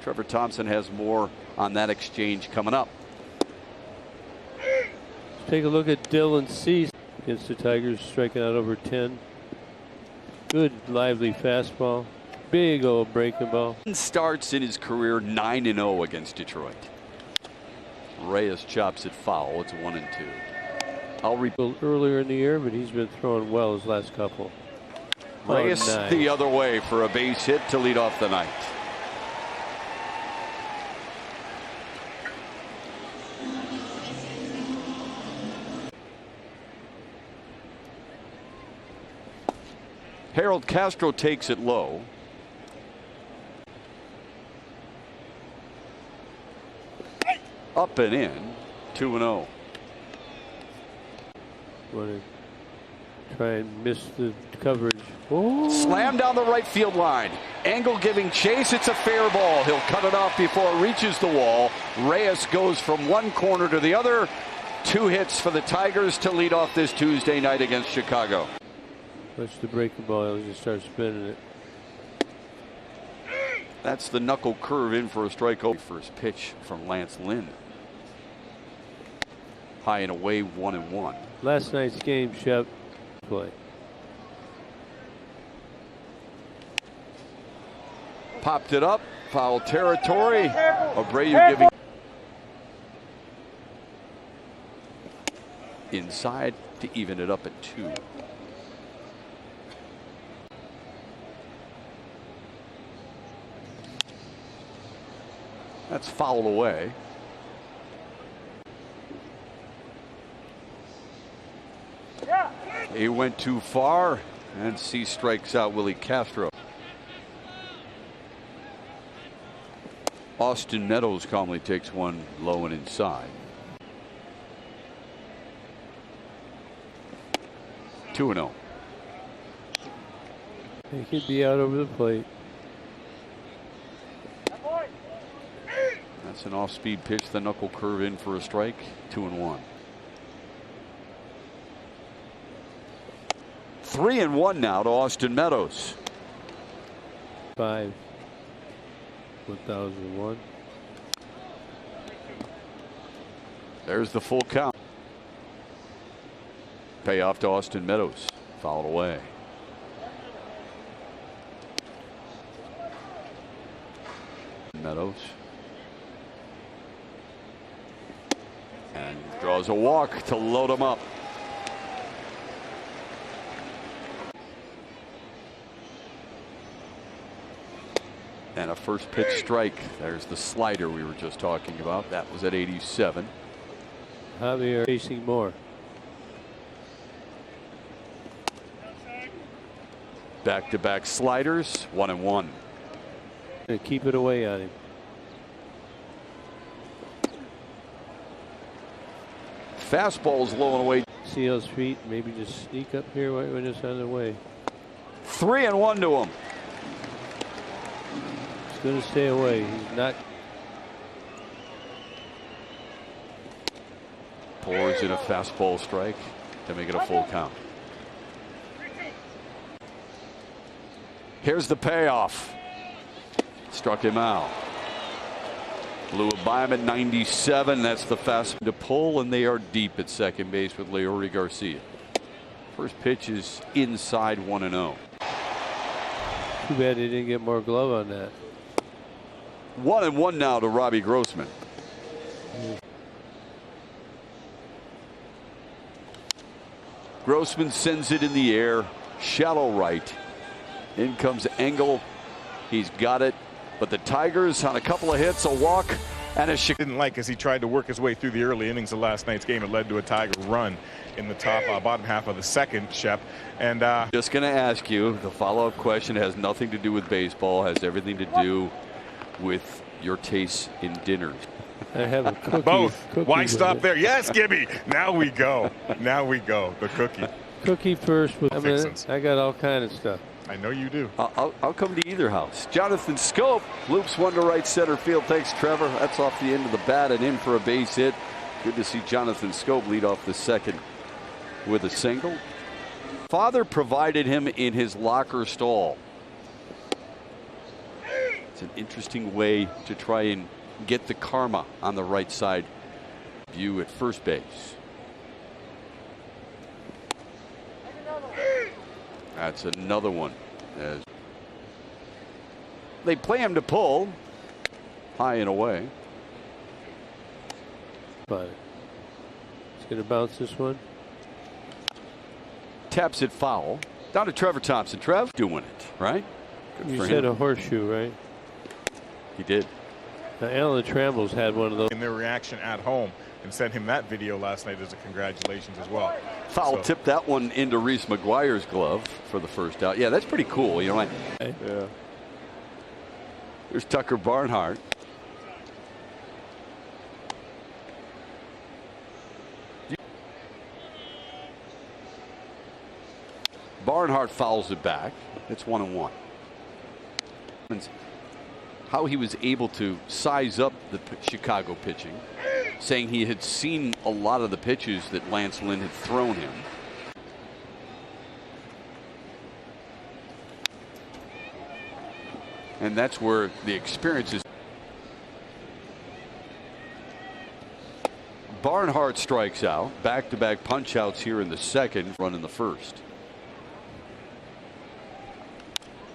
Trevor Thompson has more on that exchange coming up. Take a look at Dylan Cease against the Tigers, striking out over 10. Good lively fastball. Big old breaking ball. Starts in his career 9-0 against Detroit. Reyes chops it foul. It's 1-2. I'll repeat Earlier in the year, but he's been throwing well his last couple. Reyes nice. The other way for a base hit to lead off the night. Harold Castro takes it low. Up and in, 2-0. Want to try and miss the coverage. Oh. Slam down the right field line. Engel giving chase. It's a fair ball. He'll cut it off before it reaches the wall. Reyes goes from one corner to the other. 2 hits for the Tigers to lead off this Tuesday night against Chicago. Watch the breaking ball. He'll just start spinning it. That's the knuckle curve in for a strikeout. First pitch from Lance Lynn. High and away, 1-1. Last night's game, Shep. Play. Popped it up. Foul territory. Abreu giving inside to even it up at 2. That's fouled away. He went too far, and C strikes out Willie Castro. Austin Meadows calmly takes one low and inside. 2-0. He could be out over the plate. That's an off-speed pitch. The knuckle curve in for a strike. 2-1. 3-1 now to Austin Meadows. 5. 1001. There's the full count. Payoff to Austin Meadows. Fouled away. Meadows. And draws a walk to load him up. And a first pitch strike. There's the slider we were just talking about. That was at 87. Javier chasing more. Back-to-back sliders. 1-1. Gonna keep it away on him. Fastball's low and away. See those feet? Maybe just sneak up here right when it's on the way. 3-1 to him. He's going to stay away. He's not. Pours in a fastball strike to make it a full count. Here's the payoff. Struck him out. Blew it by him at 97. That's the fastball to pull, and they are deep at second base with Leody Garcia. First pitch is inside, 1-0. Too bad they didn't get more glove on that. 1-1 now to Robbie Grossman. Grossman sends it in the air, shallow right. In comes Engel. He's got it. But the Tigers on a couple of hits, a walk, and a didn't like as he tried to work his way through the early innings of last night's game. It led to a Tiger run in the bottom half of the second, Shep. And just going to ask you, the follow-up question has nothing to do with baseball, has everything to do with your taste in dinners. I have a cookie. Both. Cookie Why stop there? Yes, Gibby. Now we go. Now we go. The cookie. Cookie first. With, I got all kind of stuff. I know you do. I'll come to either house. Jonathan Schoop loops one to right center field. Thanks, Trevor. That's off the end of the bat and in for a base hit. Good to see Jonathan Schoop lead off the second with a single. Father provided him in his locker stall. It's an interesting way to try and get the karma on the right side view at first base. That's another one. As they play him to pull high and away. But he's going to bounce this one. Taps it foul. Down to Trevor Thompson. Trev doing it, right? Good You for said him. a horseshoe, right? He did. Now, Alan Trammell's had one of those. In their reaction at home, and sent him that video last night as a congratulations as well. Foul tipped that one into Reese McGuire's glove for the first out. Yeah, that's pretty cool. You know, like, Yeah. there's Tucker Barnhart. Barnhart fouls it back. It's 1-1. How he was able to size up the Chicago pitching, saying he had seen a lot of the pitches that Lance Lynn had thrown him. And that's where the experience is. Barnhart strikes out. Back-to-back punch-outs here in the second, run in the first.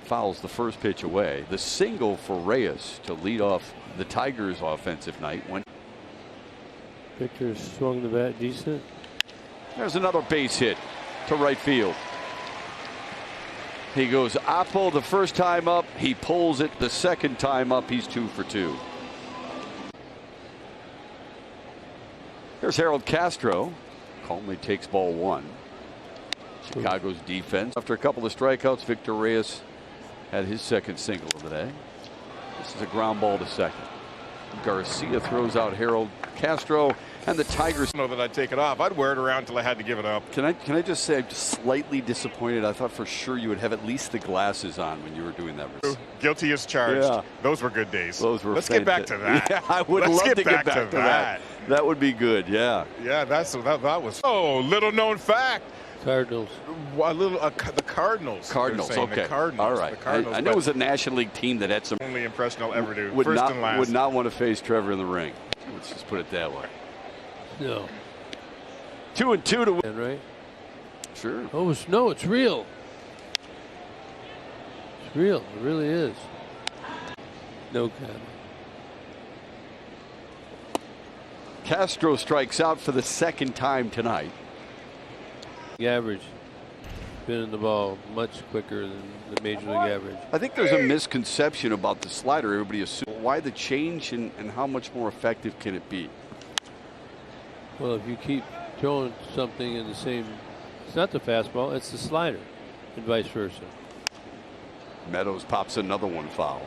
Fouls the first pitch away. The single for Reyes to lead off the Tigers' offensive night. Victor swung the bat decent. There's another base hit to right field. He goes oppo the first time up. He pulls it the second time up. He's 2 for 2. Here's Harold Castro. Calmly takes ball 1. Chicago's defense. After a couple of strikeouts, Victor Reyes had his second single of the day. This is a ground ball to second. Garcia throws out Harold Castro, and the Tigers. I don't know that I'd take it off. I'd wear it around until I had to give it up. Can I just say I'm just slightly disappointed. I thought for sure you would have at least the glasses on when you were doing that. Guilty as charged. Yeah. Those were good days. Those were. Let's get back to that. Yeah, I would Let's love get to back get back to that. That would be good. Yeah. Yeah, that was. Oh, little known fact. Cardinals. The Cardinals. Cardinals. They're saying Okay. The Cardinals. All right. The Cardinals, I know it was a National League team that had some. Only impression I'll ever do. Would First not and last. would not want to face Trevor in the ring. Let's just put it that way. No. 2-2 to win. And right? Sure. Oh, no, it's real. It's real. It really is. No comment. Castro strikes out for the second time tonight. The average. Spinning the ball much quicker than the major league average. I think there's a misconception about the slider. Everybody assumes why the change and how much more effective can it be? Well, if you keep throwing something in the same, it's not the fastball, it's the slider, and vice versa. Meadows pops another one foul.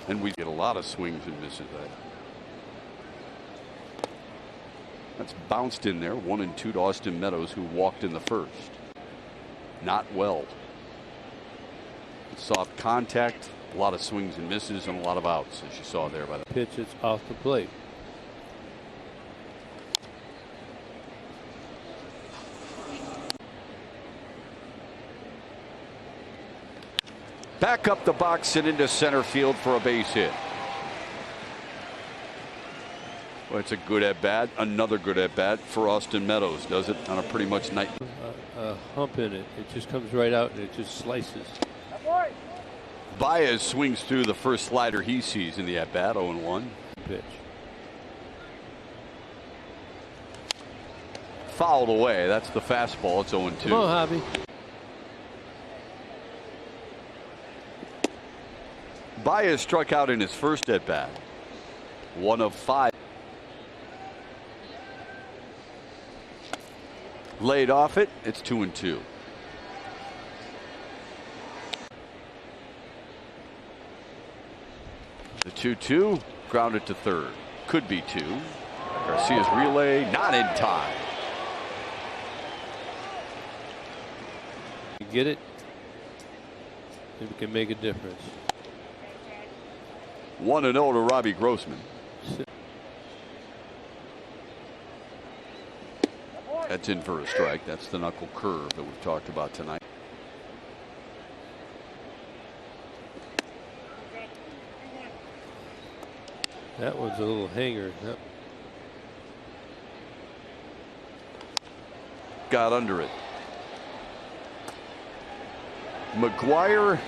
And we get a lot of swings and misses. That's bounced in there. 1-2 to Austin Meadows, who walked in the first. Not well. Soft contact, a lot of swings and misses, and a lot of outs, as you saw there by the pitch. It's off the plate. back up the box and into center field for a base hit. Well, it's a good at bat. Another good at bat for Austin Meadows. Does it on a pretty much night. A hump in it. It just comes right out and it just slices. Baez swings through the first slider he sees in the at bat. 0-1 pitch. Fouled away. That's the fastball. It's 0-2. Come on, Hobby. Baez struck out in his first at bat. 1 of 5. Laid off it. It's 2-2. The 2-2 grounded to third. Could be 2. Garcia's relay not in time. You get it? Maybe we can make a difference. 1-0 to Robbie Grossman. That's in for a strike. That's the knuckle curve that we've talked about tonight. That one's a little hanger. Yep. Got under it. McGuire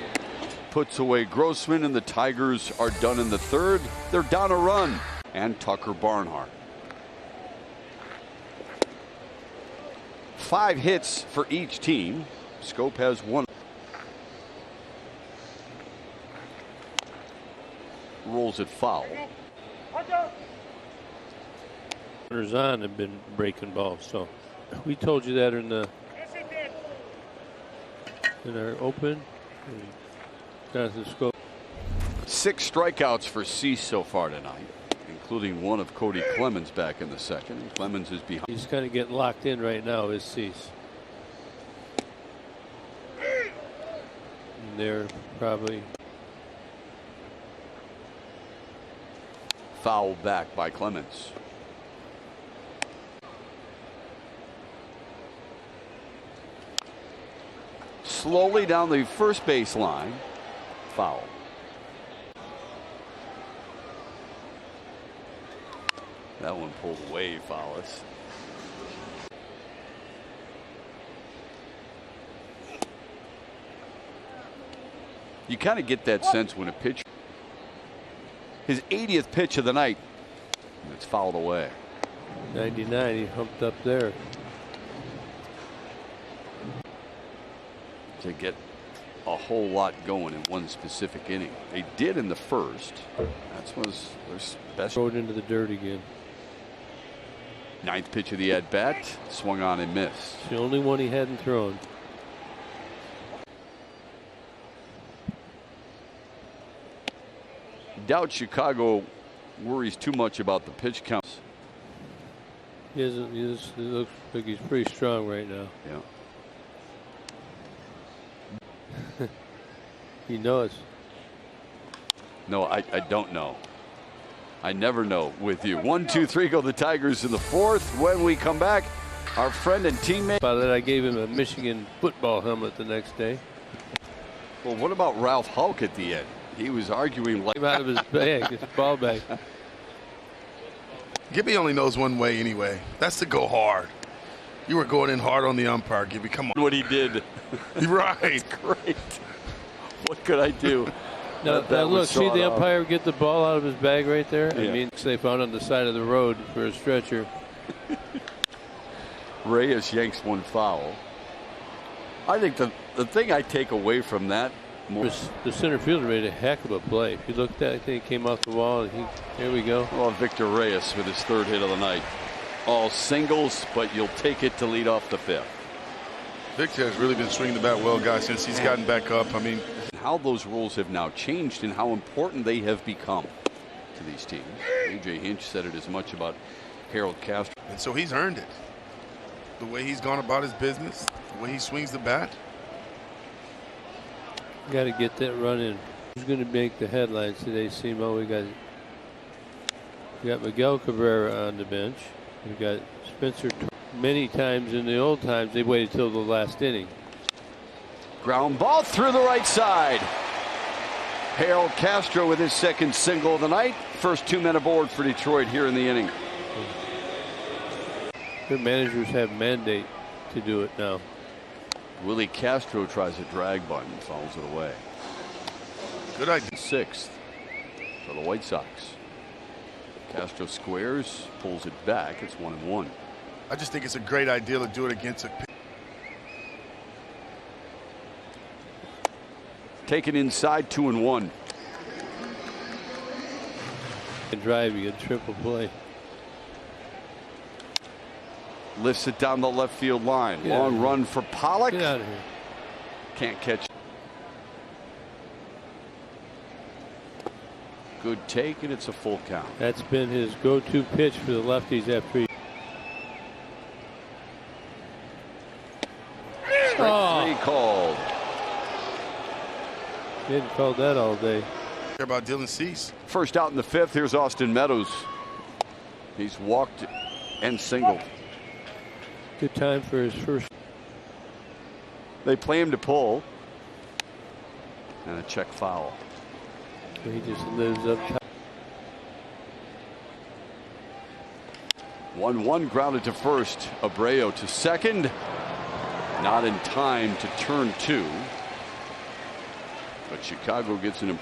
puts away Grossman, and the Tigers are done in the third. They're down a run. And Tucker Barnhart. 5 hits for each team. Scope has 1. Rolls it foul. Runners on have been breaking balls, so we told you that in our open. Jonathan Scope. 6 strikeouts for Cease so far tonight, including one of Cody Clemens back in the second. And Clemens is behind. He's kind of getting locked in right now, is Cease. And they're probably Foul back by Clemens. Slowly down the first base line. Foul. That one pulled away, Fowles. You kind of get that sense when a pitcher, his 80th pitch of the night, and it's fouled away. 99, he humped up there. To get a whole lot going in one specific inning. They did in the first. That was their best. Throw it into the dirt again. 9th pitch of the at-bat. Swung on and missed. It's the only one he hadn't thrown. Doubt Chicago worries too much about the pitch counts. He looks like he's pretty strong right now. Yeah. He knows. No, I don't know. I never know with you. 1, 2, 3 go the Tigers in the 4th. When we come back, our friend and teammate. By that, I gave him a Michigan football helmet the next day. Well, what about Ralph Hulk at the end? He was arguing like Came out of his bag, his ball bag. Gibby only knows one way anyway. That's to go hard. You were going in hard on the umpire, Gibby. Come on. what he did. Right. Great. What could I do? Now look, see the umpire get the ball out of his bag right there? Yeah. I mean, they found on the side of the road for a stretcher. Reyes yanks one foul. I think the thing I take away from that more. The center fielder made a heck of a play. If you looked at it, I think he came off the wall, and here we go. Well, Victor Reyes with his 3rd hit of the night. All singles, but you'll take it to lead off the 5th. Victor has really been swinging the bat well, guys, since he's gotten back up. I mean, how those rules have now changed and how important they have become to these teams. A.J. Hinch said it as much about Harold Castro. and so he's earned it. The way he's gone about his business, the way he swings the bat. Got to get that run in. Who's going to make the headlines today, Simo? We got Miguel Cabrera on the bench. We got Spencer. Many times in the old times, they waited till the last inning. Ground ball through the right side. Harold Castro with his 2nd single of the night. First 2 men aboard for Detroit here in the inning. Their managers have mandate to do it now. Willie Castro tries a drag bunt and fouls it away. Good idea. 6th for the White Sox. Castro squares, pulls it back. It's 1-1. I just think it's a great idea to do it against a. Taken inside, 2-1. And drive, you get triple play. Lifts it down the left field line. Get Long run for Pollock. Get out of here. Can't catch. Good take, and it's a full count. That's been his go-to pitch for the lefties after he. Strike 3 called. He hadn't called that all day. Care about Dylan Cease. First out in the 5th. Here's Austin Meadows. He's walked and singled. Good time for his first. They play him to pull. And a check foul. He just lives up top. 1-1 grounded to first. Abreu to second. Not in time to turn 2. But Chicago gets an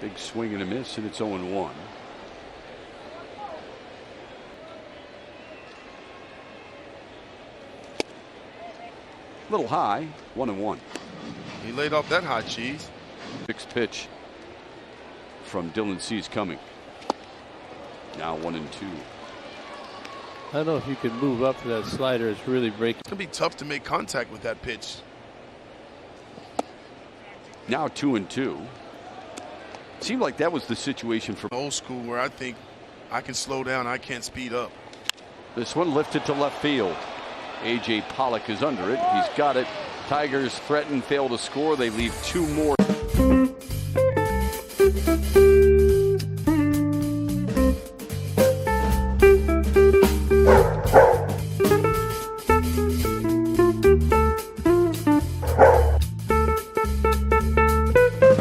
big swing and a miss, and it's 0-1. Little high, 1-1. He laid off that hot cheese. Fixed pitch from Dylan Cease coming. Now 1-2. I don't know if you can move up for that slider. It's really breaking. It's going to be tough to make contact with that pitch. Now 2-2. Seemed like that was the situation for Old school where I think I can slow down, I can't speed up. this one. Lifted to left field. A.J. Pollock is under it. He's got it. Tigers threaten, fail to score. They leave 2 more.